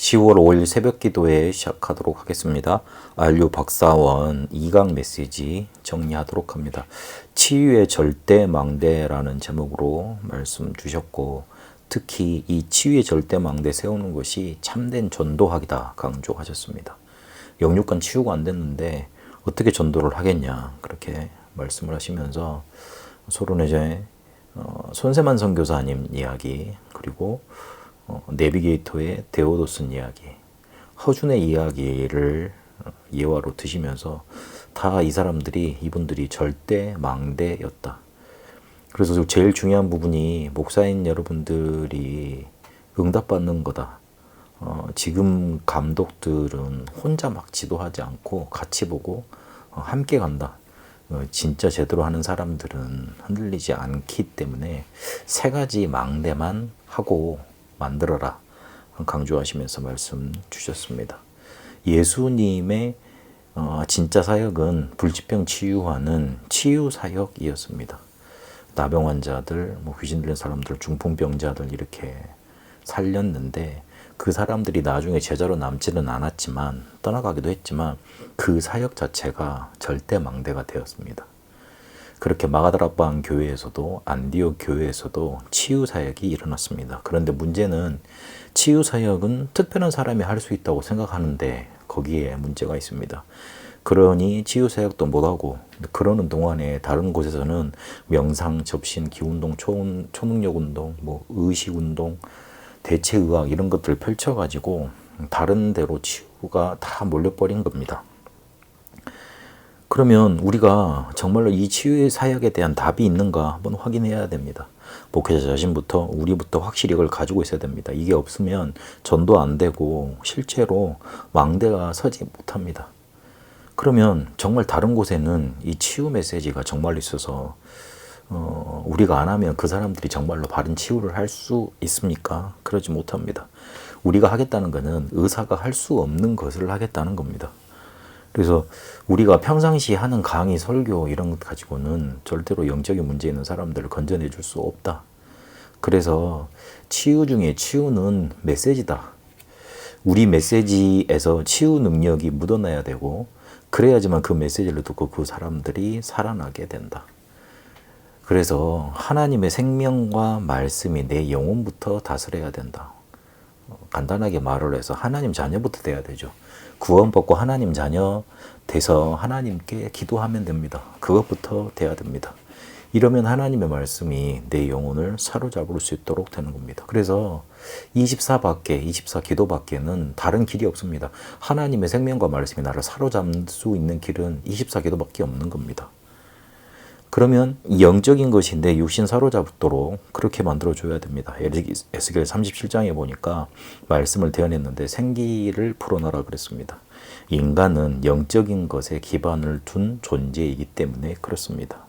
10월 5일 새벽 기도회 시작하도록 하겠습니다. 안류 박사원 2강 메시지 정리하도록 합니다. 치유의 절대망대라는 제목으로 말씀 주셨고, 특히 이 치유의 절대망대 세우는 것이 참된 전도학이다 강조하셨습니다. 영육간 치유가 안 됐는데 어떻게 전도를 하겠냐 그렇게 말씀을 하시면서 서로 이제 손세만 선교사님 이야기, 그리고 내비게이터의 데오도슨 이야기, 허준의 이야기를 예화로 드시면서 다 이 사람들이, 이분들이 절대 망대였다. 그래서 제일 중요한 부분이 목사인 여러분들이 응답받는 거다. 지금 감독들은 혼자 막 지도하지 않고 같이 보고 함께 간다. 진짜 제대로 하는 사람들은 흔들리지 않기 때문에 세 가지 망대만 하고 만들어라 강조하시면서 말씀 주셨습니다. 예수님의 진짜 사역은 불치병 치유하는 치유 사역이었습니다. 나병 환자들, 귀신 들린 사람들, 중풍병자들 이렇게 살렸는데 그 사람들이 나중에 제자로 남지는 않았지만, 떠나가기도 했지만 그 사역 자체가 절대 망대가 되었습니다. 그렇게 마가다락방 교회에서도 안디옥 교회에서도 치유 사역이 일어났습니다. 그런데 문제는 치유 사역은 특별한 사람이 할 수 있다고 생각하는데 거기에 문제가 있습니다. 그러니 치유 사역도 못하고, 그러는 동안에 다른 곳에서는 명상, 접신, 기운동, 초능력운동, 의식운동, 대체의학 이런 것들을 펼쳐가지고 다른 데로 치유가 다 몰려버린 겁니다. 그러면 우리가 정말로 이 치유의 사역에 대한 답이 있는가 한번 확인해야 됩니다. 목회자 자신부터, 우리부터 확실히 이걸 가지고 있어야 됩니다. 이게 없으면 전도 안 되고 실제로 망대가 서지 못합니다. 그러면 정말 다른 곳에는 이 치유 메시지가 정말로 있어서 우리가 안 하면 그 사람들이 정말로 바른 치유를 할 수 있습니까? 그러지 못합니다. 우리가 하겠다는 것은 의사가 할 수 없는 것을 하겠다는 겁니다. 그래서 우리가 평상시 하는 강의, 설교 이런 것 가지고는 절대로 영적인 문제 있는 사람들을 건져내 줄 수 없다. 그래서 치유 중에 치유는 메시지다. 우리 메시지에서 치유 능력이 묻어나야 되고, 그래야지만 그 메시지를 듣고 그 사람들이 살아나게 된다. 그래서 하나님의 생명과 말씀이 내 영혼부터 다스려야 된다. 간단하게 말을 해서 하나님 자녀부터 돼야 되죠. 구원받고 하나님 자녀 돼서 하나님께 기도하면 됩니다. 그것부터 돼야 됩니다. 이러면 하나님의 말씀이 내 영혼을 사로잡을 수 있도록 되는 겁니다. 그래서 24 기도밖에는 다른 길이 없습니다. 하나님의 생명과 말씀이 나를 사로잡을 수 있는 길은 24 기도밖에 없는 겁니다. 그러면 영적인 것이 내 육신 사로잡도록 그렇게 만들어줘야 됩니다. 에스겔 37장에 보니까 말씀을 대언했는데 생기를 풀어놔라 그랬습니다. 인간은 영적인 것에 기반을 둔 존재이기 때문에 그렇습니다.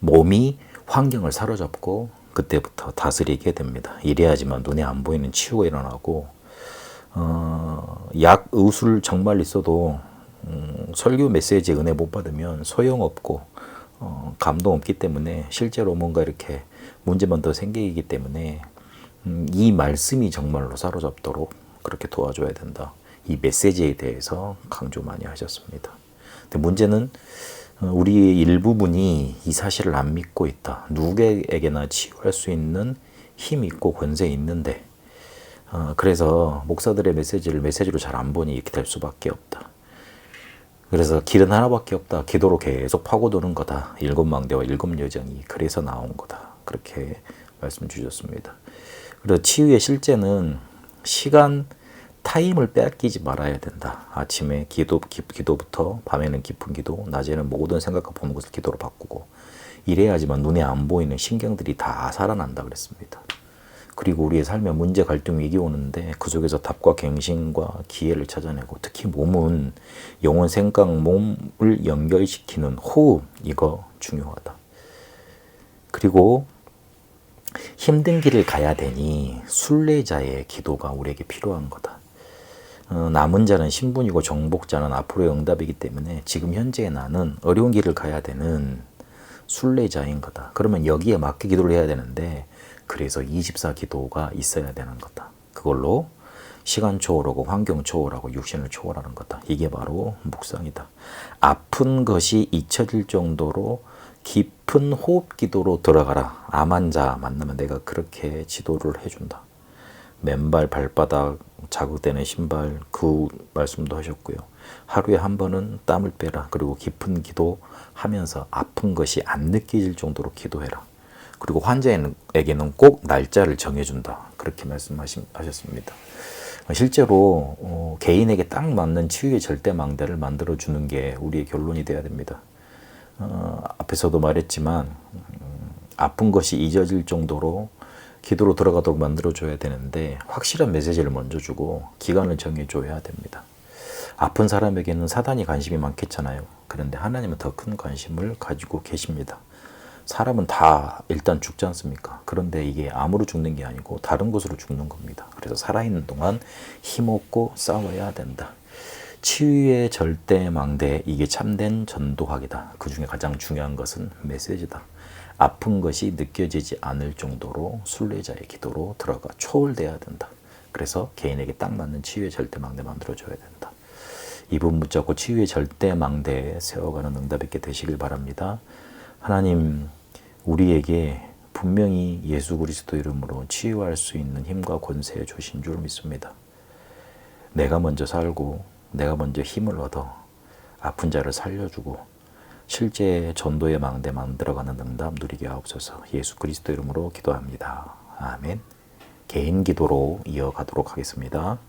몸이 환경을 사로잡고 그때부터 다스리게 됩니다. 이래야지만 눈에 안 보이는 치유가 일어나고, 약, 의술 정말 있어도 설교 메시지에 은혜 못 받으면 소용없고 감동 없기 때문에 실제로 뭔가 이렇게 문제만 더 생기기 때문에 이 말씀이 정말로 사로잡도록 그렇게 도와줘야 된다. 이 메시지에 대해서 강조 많이 하셨습니다. 근데 문제는 우리의 일부분이 이 사실을 안 믿고 있다. 누구에게나 치유할 수 있는 힘이 있고 권세 있는데, 그래서 목사들의 메시지를 메시지로 잘 안 보니 이렇게 될 수밖에 없다. 그래서 길은 하나밖에 없다. 기도로 계속 파고드는 거다. 7망대와 7여정이 그래서 나온 거다. 그렇게 말씀 주셨습니다. 그래서 치유의 실제는 시간, 타임을 빼앗기지 말아야 된다. 아침에 기도부터 밤에는 깊은 기도, 낮에는 모든 생각과 보는 것을 기도로 바꾸고, 이래야지만 눈에 안 보이는 신경들이 다 살아난다 그랬습니다. 그리고 우리의 삶에 문제, 갈등, 위기 오는데 그 속에서 답과 갱신과 기회를 찾아내고, 특히 몸은 영혼, 생각, 몸을 연결시키는 호흡, 이거 중요하다. 그리고 힘든 길을 가야 되니 순례자의 기도가 우리에게 필요한 거다. 남은 자는 신분이고 정복자는 앞으로의 응답이기 때문에 지금 현재의 나는 어려운 길을 가야 되는 순례자인 거다. 그러면 여기에 맞게 기도를 해야 되는데, 그래서 24 기도가 있어야 되는 거다. 그걸로 시간 초월하고 환경 초월하고 육신을 초월하는 거다. 이게 바로 묵상이다. 아픈 것이 잊혀질 정도로 깊은 호흡 기도로 들어가라. 암 환자 만나면 내가 그렇게 지도를 해준다. 맨발 발바닥 자극되는 신발 그 말씀도 하셨고요. 하루에 한 번은 땀을 빼라. 그리고 깊은 기도하면서 아픈 것이 안 느껴질 정도로 기도해라. 그리고 환자에게는 꼭 날짜를 정해준다. 그렇게 말씀하셨습니다. 실제로 개인에게 딱 맞는 치유의 절대망대를 만들어주는 게 우리의 결론이 돼야 됩니다. 앞에서도 말했지만 아픈 것이 잊어질 정도로 기도로 들어가도록 만들어줘야 되는데 확실한 메시지를 먼저 주고 기간을 정해줘야 됩니다. 아픈 사람에게는 사단이 관심이 많겠잖아요. 그런데 하나님은 더 큰 관심을 가지고 계십니다. 사람은 다 일단 죽지 않습니까? 그런데 이게 암으로 죽는 게 아니고 다른 것으로 죽는 겁니다. 그래서 살아있는 동안 힘없고 싸워야 된다. 치유의 절대망대, 이게 참된 전도학이다. 그 중에 가장 중요한 것은 메시지다. 아픈 것이 느껴지지 않을 정도로 순례자의 기도로 들어가 초월돼야 된다. 그래서 개인에게 딱 맞는 치유의 절대망대 만들어줘야 된다. 이분 붙잡고 치유의 절대망대에 세워가는 응답 있게 되시길 바랍니다. 하나님, 우리에게 분명히 예수 그리스도 이름으로 치유할 수 있는 힘과 권세 주신 줄 믿습니다. 내가 먼저 살고 내가 먼저 힘을 얻어 아픈 자를 살려주고 실제 전도의 망대 만들어가는 응답 누리게 하옵소서. 예수 그리스도 이름으로 기도합니다. 아멘. 개인 기도로 이어가도록 하겠습니다.